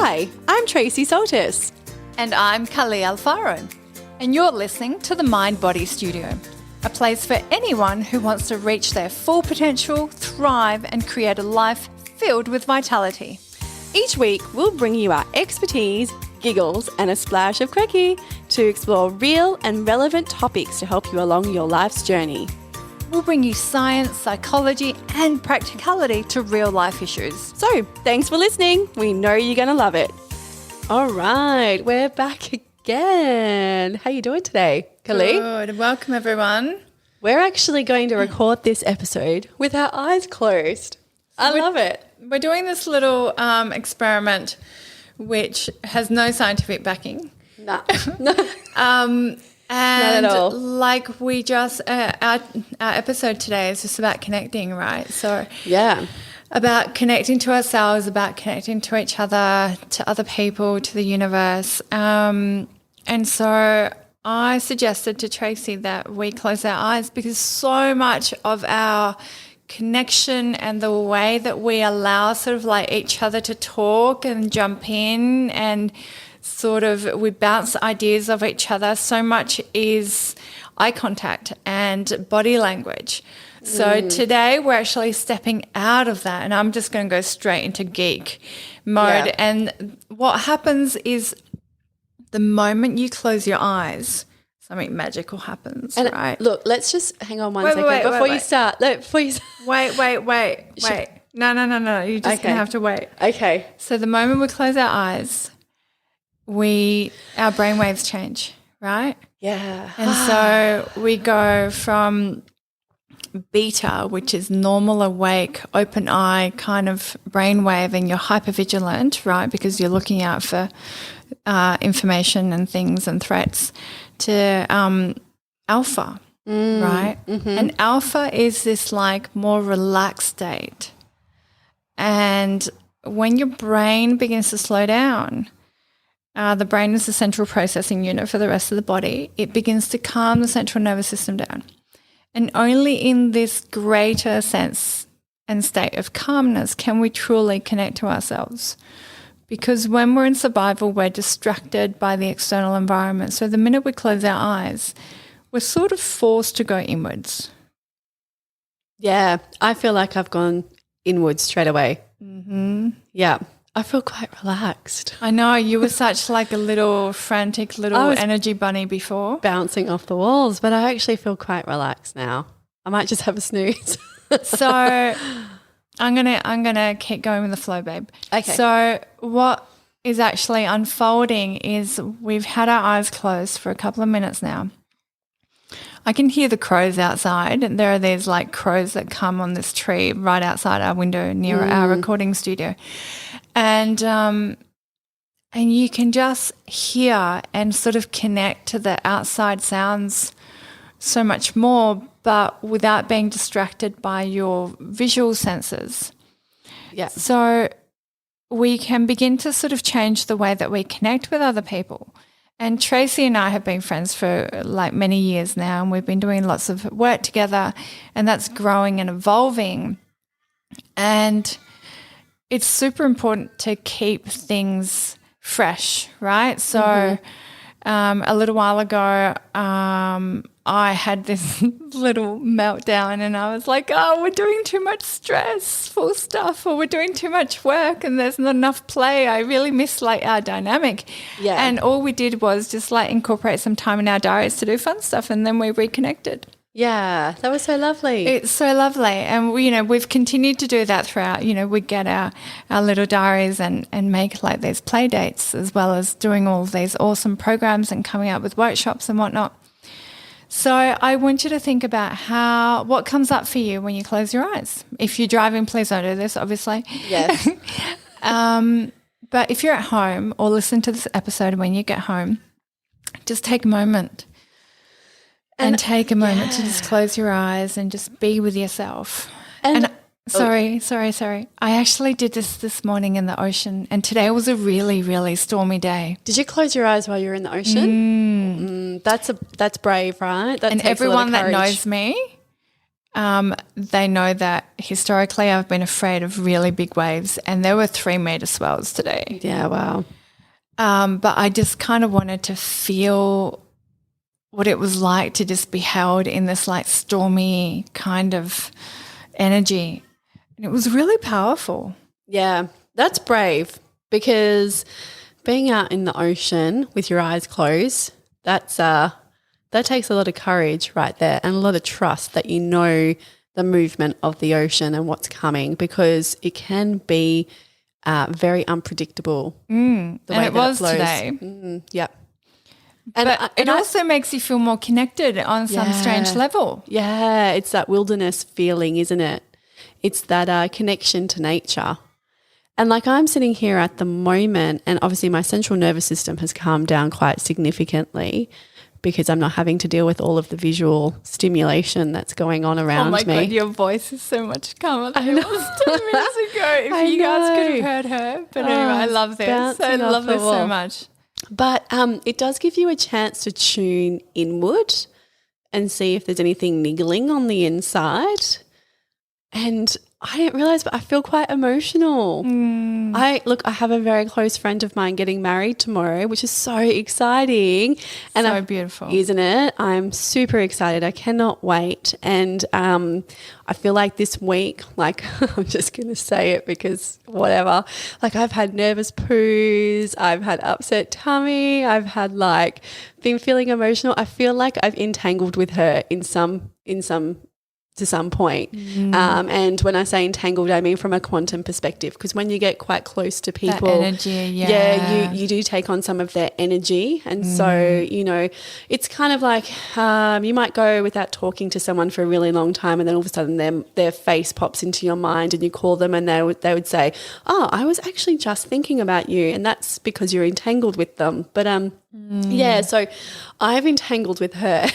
Hi, I'm Tracey Soltis. And I'm Kali Alfaro. And you're listening to the Mind Body Studio, a place for anyone who wants to reach their full potential, thrive, and create a life filled with vitality. Each week, we'll bring you our expertise, giggles, and a splash of quirky to explore real and relevant topics to help you along your life's journey. We'll bring you science, psychology, and practicality to real life issues. So, thanks for listening. We know you're going to love it. All right, we're back again. How you doing today, Kalí? Good. Welcome, everyone. We're actually going to record this episode with our eyes closed. I love it. We're doing this little experiment which has no scientific backing. No. And not at all. like we just, our episode today is just about connecting, right? So Yeah. about connecting to ourselves, about connecting to each other, to other people, to the universe. And so I suggested to Tracey that we close our eyes because so much of our connection and the way that we allow sort of like each other to talk and jump in and sort of we bounce ideas off each other, so much is eye contact and body language. So today we're actually stepping out of that and I'm just going to go straight into geek mode. Yeah. And what happens is the moment you close your eyes, something magical happens, And right? look, let's just hang on one Wait, second wait, before you wait. start. Look, before you Wait. No. You're just going to have to wait. Okay. So the moment we close our eyes, our brainwaves change, right? Yeah. And so we go from beta, which is normal, awake, open eye kind of brainwave, and you're hypervigilant, right? Because you're looking out for information and things and threats, to alpha, right? Mm-hmm. And alpha is this like more relaxed state. And when your brain begins to slow down, the brain is the central processing unit for the rest of the body. It begins to calm the central nervous system down. And only in this greater sense and state of calmness can we truly connect to ourselves. Because when we're in survival, we're distracted by the external environment. So the minute we close our eyes, we're sort of forced to go inwards. Yeah. I feel like I've gone inwards straight away. Mm-hmm. Yeah. I feel quite relaxed. I know, you were such like a little frantic little energy bunny before. Bouncing off the walls, but I actually feel quite relaxed now. I might just have a snooze. So I'm gonna keep going with the flow, babe. Okay. So what is actually unfolding is we've had our eyes closed for a couple of minutes now. I can hear the crows outside, and there are these like crows that come on this tree right outside our window near our recording studio. And you can just hear and sort of connect to the outside sounds so much more, but without being distracted by your visual senses. Yeah. So we can begin to sort of change the way that we connect with other people. And Tracey and I have been friends for like many years now, and we've been doing lots of work together, and that's growing and evolving. And it's super important to keep things fresh, right? So a little while ago, I had this little meltdown and I was like, oh, we're doing too much stressful stuff, or we're doing too much work and there's not enough play. I really miss like our dynamic. Yeah. And all we did was just like incorporate some time in our diaries to do fun stuff, and then we reconnected. Yeah, that was so lovely. It's so lovely. And we've continued to do that throughout. We get our little diaries and make like these play dates, as well as doing all these awesome programs and coming up with workshops and whatnot. So I want you to think about what comes up for you when you close your eyes. If you're driving, please don't do this, obviously. Yes. But if you're at home or listen to this episode when you get home, just take a moment. And take a moment to just close your eyes and just be with yourself. And sorry. I actually did this morning in the ocean, and today was a really, really stormy day. Did you close your eyes while you were in the ocean? That's brave, right? That and takes everyone a lot of that courage. knows me they know that historically I've been afraid of really big waves, and there were 3-meter swells today. Yeah, wow. But I just kind of wanted to feel what it was like to just be held in this like stormy kind of energy. And it was really powerful. Yeah, that's brave, because being out in the ocean with your eyes closed, that takes a lot of courage right there, and a lot of trust that you know the movement of the ocean and what's coming, because it can be very unpredictable. The way and it was flows today. Yeah. But it also makes you feel more connected on some strange level. Yeah, it's that wilderness feeling, isn't it? It's that connection to nature. And like I'm sitting here at the moment, and obviously my central nervous system has calmed down quite significantly because I'm not having to deal with all of the visual stimulation that's going on around me. Oh my God, your voice is so much calmer than it was 10 minutes ago. If you guys could have heard her. But anyway, I love this. I love this so much. But it does give you a chance to tune inward and see if there's anything niggling on the inside. And I didn't realise, but I feel quite emotional. I have a very close friend of mine getting married tomorrow, which is so exciting. And so beautiful. Isn't it? I'm super excited. I cannot wait. And I feel like this week, like I'm just going to say it because whatever, like I've had nervous poos, I've had upset tummy, I've had like been feeling emotional. I feel like I've entangled with her to some point. And when I say entangled, I mean from a quantum perspective, because when you get quite close to people, that energy, you do take on some of their energy. And so, you know, it's kind of like you might go without talking to someone for a really long time, and then all of a sudden their face pops into your mind and you call them and they would say, oh, I was actually just thinking about you. And that's because you're entangled with them. But yeah, so I've entangled with her.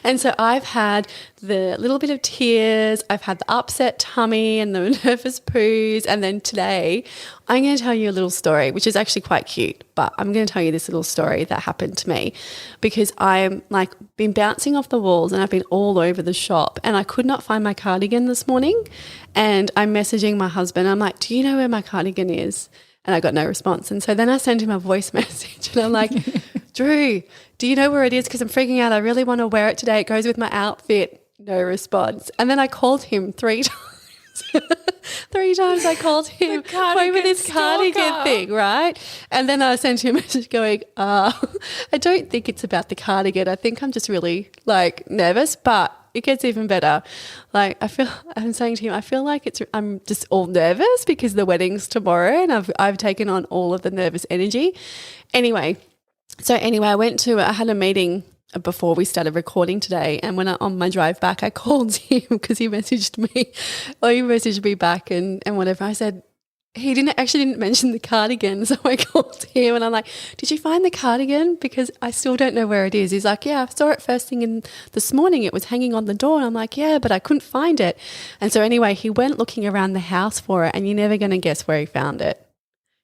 And so I've had the little bit of tears, I've had the upset tummy and the nervous poos, and then today I'm going to tell you a little story, which is actually quite cute, but I'm going to tell you this little story that happened to me, because I'm like been bouncing off the walls and I've been all over the shop, and I could not find my cardigan this morning, and I'm messaging my husband. I'm like, do you know where my cardigan is? And I got no response. And so then I sent him a voice message and I'm like, Drew, do you know where it is? Because I'm freaking out. I really want to wear it today. It goes with my outfit. No response. And then I called him 3 times. 3 times I called him over this cardigan thing, right? And then I sent him a message going, I don't think it's about the cardigan. I think I'm just really like nervous, but it gets even better. Like I'm saying to him, I feel like I'm just all nervous because the wedding's tomorrow and I've taken on all of the nervous energy. Anyway, I had a meeting before we started recording today, and when on my drive back, I called him because he messaged me back and whatever. I said, he didn't mention the cardigan, so I called him and I'm like, did you find the cardigan? Because I still don't know where it is. He's like, yeah, I saw it first thing this morning. It was hanging on the door. And I'm like, yeah, but I couldn't find it. And so anyway, he went looking around the house for it, and you're never going to guess where he found it.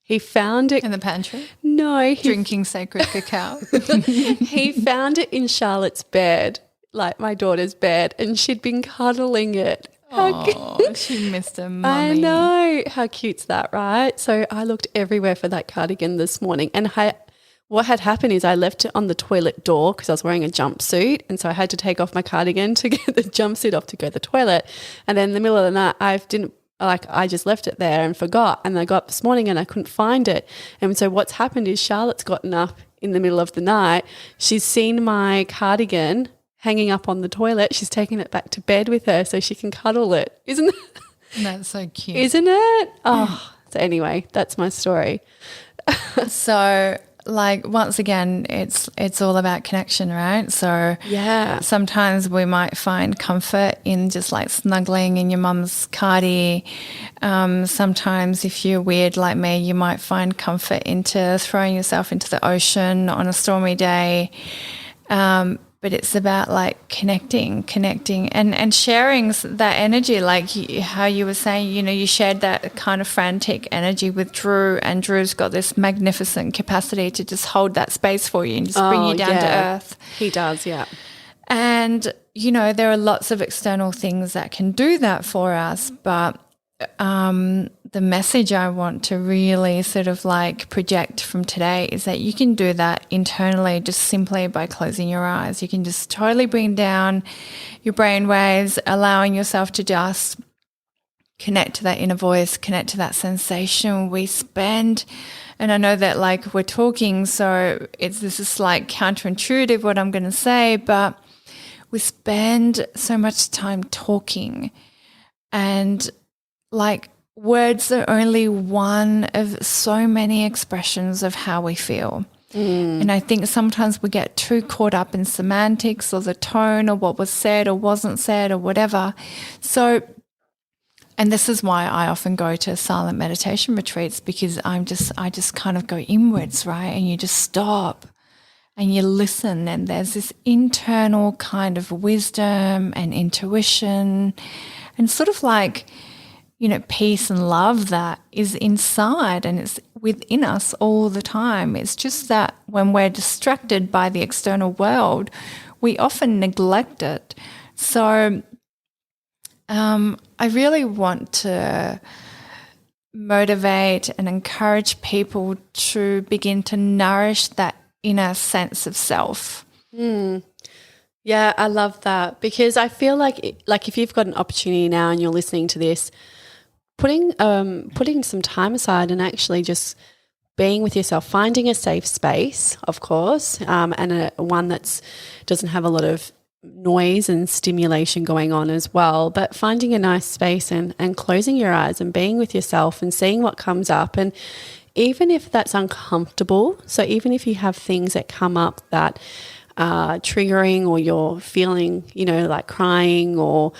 He found it in the pantry. No, drinking sacred cacao. He found it in Charlotte's bed, like my daughter's bed, and she'd been cuddling it. Oh, she missed her mummy. I know. How cute's that, right? So I looked everywhere for that cardigan this morning, and what had happened is I left it on the toilet door because I was wearing a jumpsuit, and so I had to take off my cardigan to get the jumpsuit off to go to the toilet. And then in the middle of the night, I just left it there and forgot, and I got up this morning and I couldn't find it. And so what's happened is Charlotte's gotten up in the middle of the night. She's seen my cardigan hanging up on the toilet. She's taken it back to bed with her so she can cuddle it. Isn't that's so cute? Isn't it? Oh, so anyway, that's my story. So like once again, it's all about connection, right? So yeah, sometimes we might find comfort in just like snuggling in your mum's cardi. Sometimes if you're weird like me, you might find comfort into throwing yourself into the ocean on a stormy day. But it's about like connecting and sharing that energy, like how you were saying, you know, you shared that kind of frantic energy with Drew, and Drew's got this magnificent capacity to just hold that space for you and just bring you down to earth. He does, yeah. And, you know, there are lots of external things that can do that for us, but the message I want to really sort of like project from today is that you can do that internally just simply by closing your eyes. You can just totally bring down your brain waves, allowing yourself to just connect to that inner voice, connect to that sensation. We spend, and I know that like we're talking, so this is like counterintuitive what I'm going to say, but we spend so much time talking, and like words are only one of so many expressions of how we feel. And I think sometimes we get too caught up in semantics or the tone or what was said or wasn't said or whatever. So, and this is why I often go to silent meditation retreats, because I just kind of go inwards, right? And you just stop and you listen, and there's this internal kind of wisdom and intuition and sort of like, you know, peace and love that is inside and it's within us all the time. It's just that when we're distracted by the external world, we often neglect it. So I really want to motivate and encourage people to begin to nourish that inner sense of self. Yeah, I love that, because I feel like if you've got an opportunity now and you're listening to this, putting some time aside and actually just being with yourself, finding a safe space, of course, and one that's doesn't have a lot of noise and stimulation going on as well, but finding a nice space and closing your eyes and being with yourself and seeing what comes up. And even if that's uncomfortable, so even if you have things that come up that are triggering, or you're feeling, you know, like crying or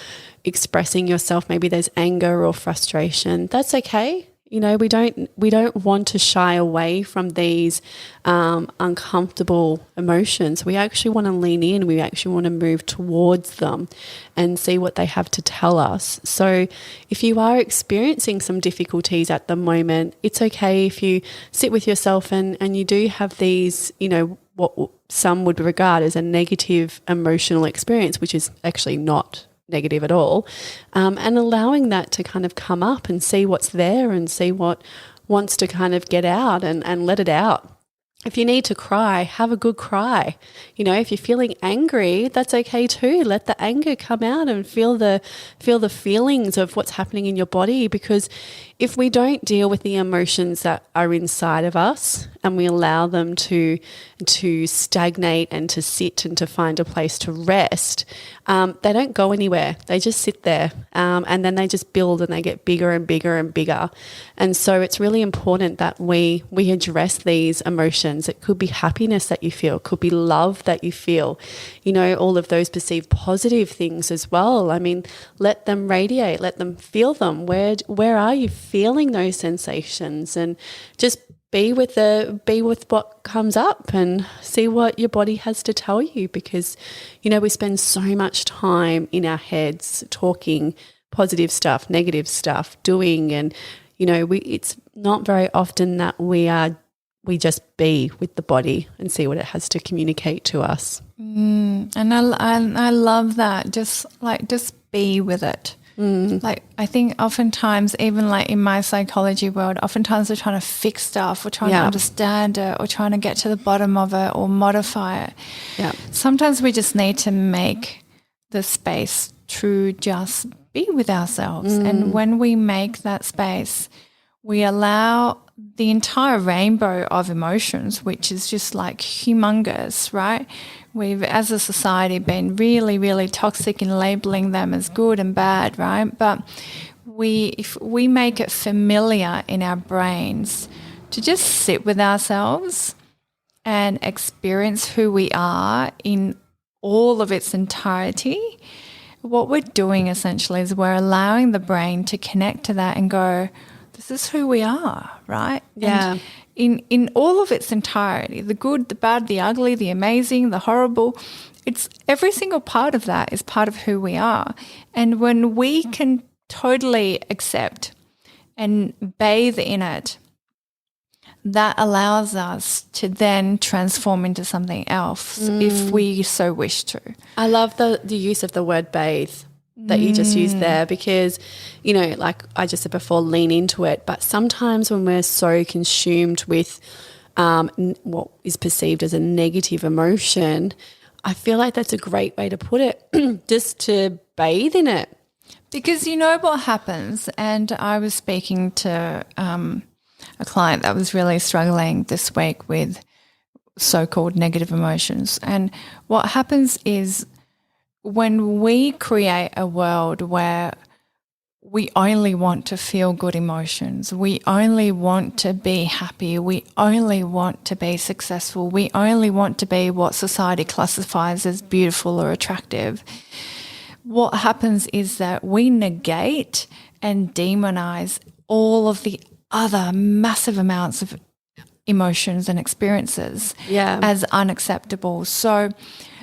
expressing yourself, maybe there's anger or frustration, that's okay. You know, we don't want to shy away from these uncomfortable emotions. We actually want to lean in. We actually want to move towards them and see what they have to tell us. So if you are experiencing some difficulties at the moment, it's okay if you sit with yourself and you do have these, you know, what some would regard as a negative emotional experience, which is actually not negative at all, and allowing that to kind of come up and see what's there and see what wants to kind of get out and let it out. If you need to cry, have a good cry. You know, if you're feeling angry, that's okay too. Let the anger come out and feel the feelings of what's happening in your body, because if we don't deal with the emotions that are inside of us and we allow them to stagnate and to sit and to find a place to rest, they don't go anywhere. They just sit there, and then they just build and they get bigger and bigger and bigger. And so it's really important that we address these emotions. It could be happiness that you feel, could be love that you feel, you know, all of those perceived positive things as well. I mean, let them radiate, let them feel them. Where are you feeling those sensations? And just be with what comes up and see what your body has to tell you, because, you know, we spend so much time in our heads talking positive stuff, negative stuff, doing, and, you know, it's not very often that we just be with the body and see what it has to communicate to us. And I love that. Just be with it. Like, I think oftentimes, even like in my psychology world, oftentimes we're trying to fix stuff, we're trying to understand it, or trying to get to the bottom of it or modify it. Yeah. Sometimes we just need to make the space to just be with ourselves. And when we make that space, we allow the entire rainbow of emotions, which is just like humongous, right? We've, as a society, been really, really toxic in labeling them as good and bad, right? But if we make it familiar in our brains to just sit with ourselves and experience who we are in all of its entirety, what we're doing essentially is we're allowing the brain to connect to that and go, this is who we are, right? Yeah. And in all of its entirety, the good, the bad, the ugly, the amazing, the horrible, it's every single part of that is part of who we are. And when we can totally accept and bathe in it, that allows us to then transform into something else if we so wish to. I love the use of the word bathe that you just used there, because, you know, like I just said before, lean into it. But sometimes when we're so consumed with what is perceived as a negative emotion, I feel like that's a great way to put it, just to bathe in it. Because you know what happens, and I was speaking to a client that was really struggling this week with so-called negative emotions. And what happens is when we create a world where we only want to feel good emotions, we only want to be happy, we only want to be successful, we only want to be what society classifies as beautiful or attractive, what happens is that we negate and demonize all of the other massive amounts of emotions and experiences as unacceptable. So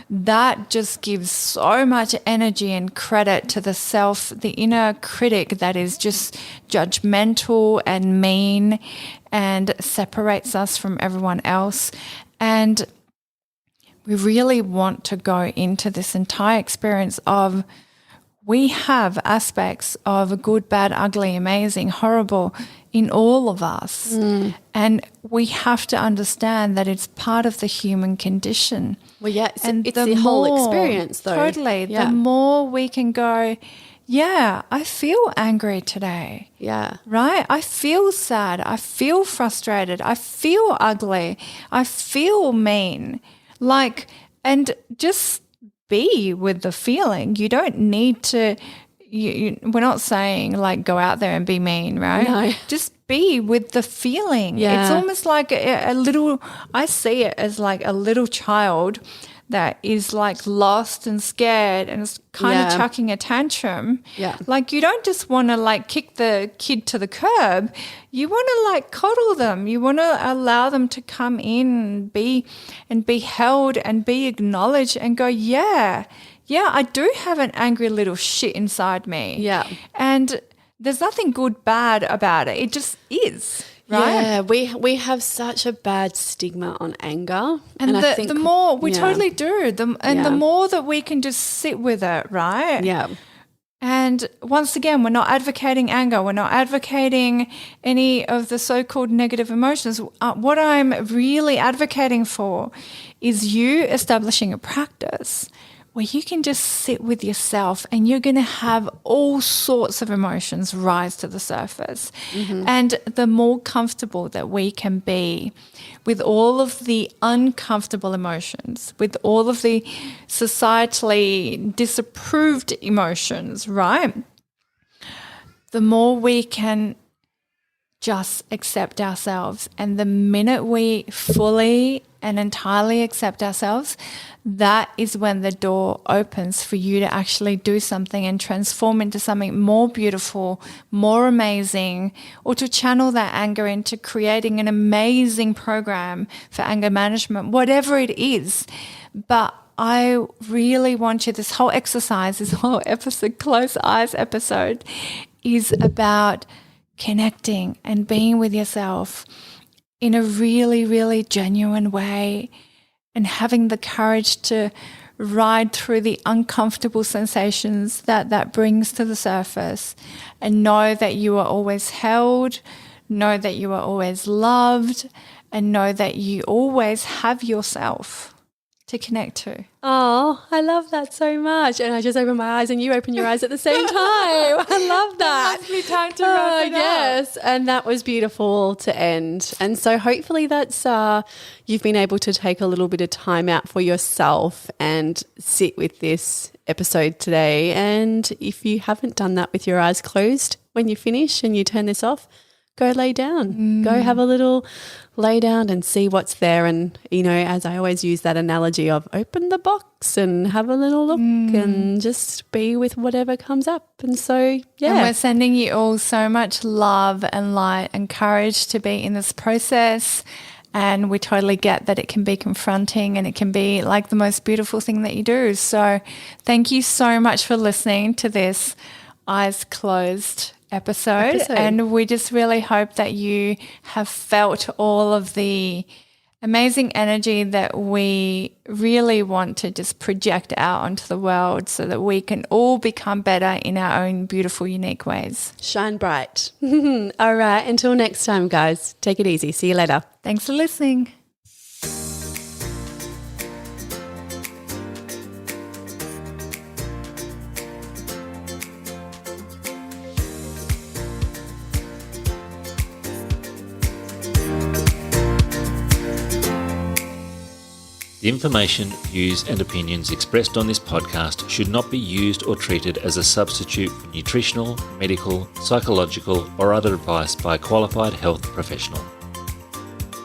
that just gives so much energy and credit to the self, the inner critic that is just judgmental and mean and separates us from everyone else. And we really want to go into this entire experience of we have aspects of good, bad, ugly, amazing, horrible in all of us. And we have to understand that it's part of the human condition. Well, yeah, it's the whole experience though. Totally. Yeah. The more we can go, yeah, I feel angry today. Yeah. Right? I feel sad. I feel frustrated. I feel ugly. I feel mean. Like, and just be with the feeling. You don't need to, we're not saying like go out there and be mean, right? No. Just be with the feeling. Yeah. It's almost like a little, I see it as like a little child that is like lost and scared and is kind of chucking a tantrum. Yeah. Like you don't just want to like kick the kid to the curb. You want to like coddle them. You want to allow them to come in and be held and be acknowledged and go, yeah, I do have an angry little shit inside me. Yeah. And there's nothing good, bad about it. It just is. Right? Yeah, we have such a bad stigma on anger. And I think the more, we totally do. The more that we can just sit with it, right? Yeah. And once again, we're not advocating anger. We're not advocating any of the so-called negative emotions. What I'm really advocating for is you establishing a practice where you can just sit with yourself and you're going to have all sorts of emotions rise to the surface. And the more comfortable that we can be with all of the uncomfortable emotions, with all of the societally disapproved emotions, right? The more we can just accept ourselves. And the minute we fully and entirely accept ourselves, that is when the door opens for you to actually do something and transform into something more beautiful, more amazing, or to channel that anger into creating an amazing program for anger management, whatever it is. But I really want you, this whole exercise, this whole episode, Close Eyes episode, is about connecting and being with yourself in a really, really genuine way and having the courage to ride through the uncomfortable sensations that brings to the surface and know that you are always held, know that you are always loved, and know that you always have yourself to connect to. Oh, I love that so much. And I just opened my eyes and you open your eyes at the same time. I love that. It must be time to wrap it up. Yes, and that was beautiful to end. And so hopefully that's you've been able to take a little bit of time out for yourself and sit with this episode today. And if you haven't done that with your eyes closed, when you finish and you turn this off, go lay down. Go have a little lay down and see what's there. And, you know, as I always use that analogy of open the box and have a little look and just be with whatever comes up. And so, yeah. And we're sending you all so much love and light and courage to be in this process. And we totally get that it can be confronting and it can be like the most beautiful thing that you do. So thank you so much for listening to this Eyes Closed episode. And we just really hope that you have felt all of the amazing energy that we really want to just project out onto the world so that we can all become better in our own beautiful, unique ways. Shine bright. All right. Until next time, guys. Take it easy. See you later. Thanks for listening. The information, views and opinions expressed on this podcast should not be used or treated as a substitute for nutritional, medical, psychological or other advice by a qualified health professional.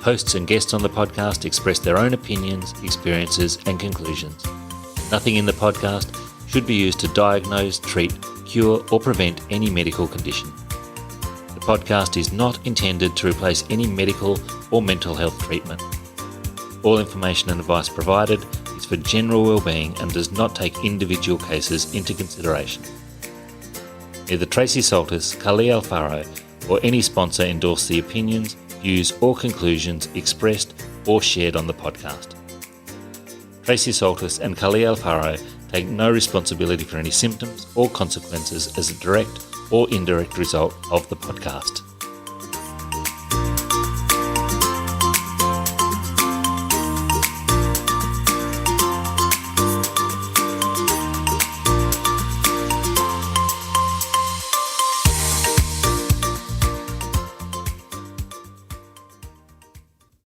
Hosts and guests on the podcast express their own opinions, experiences and conclusions. Nothing in the podcast should be used to diagnose, treat, cure or prevent any medical condition. The podcast is not intended to replace any medical or mental health treatment. All information and advice provided is for general well-being and does not take individual cases into consideration. Neither Tracey Saltis, Kali Alfaro, or any sponsor endorse the opinions, views or conclusions expressed or shared on the podcast. Tracey Saltis and Kali Alfaro take no responsibility for any symptoms or consequences as a direct or indirect result of the podcast.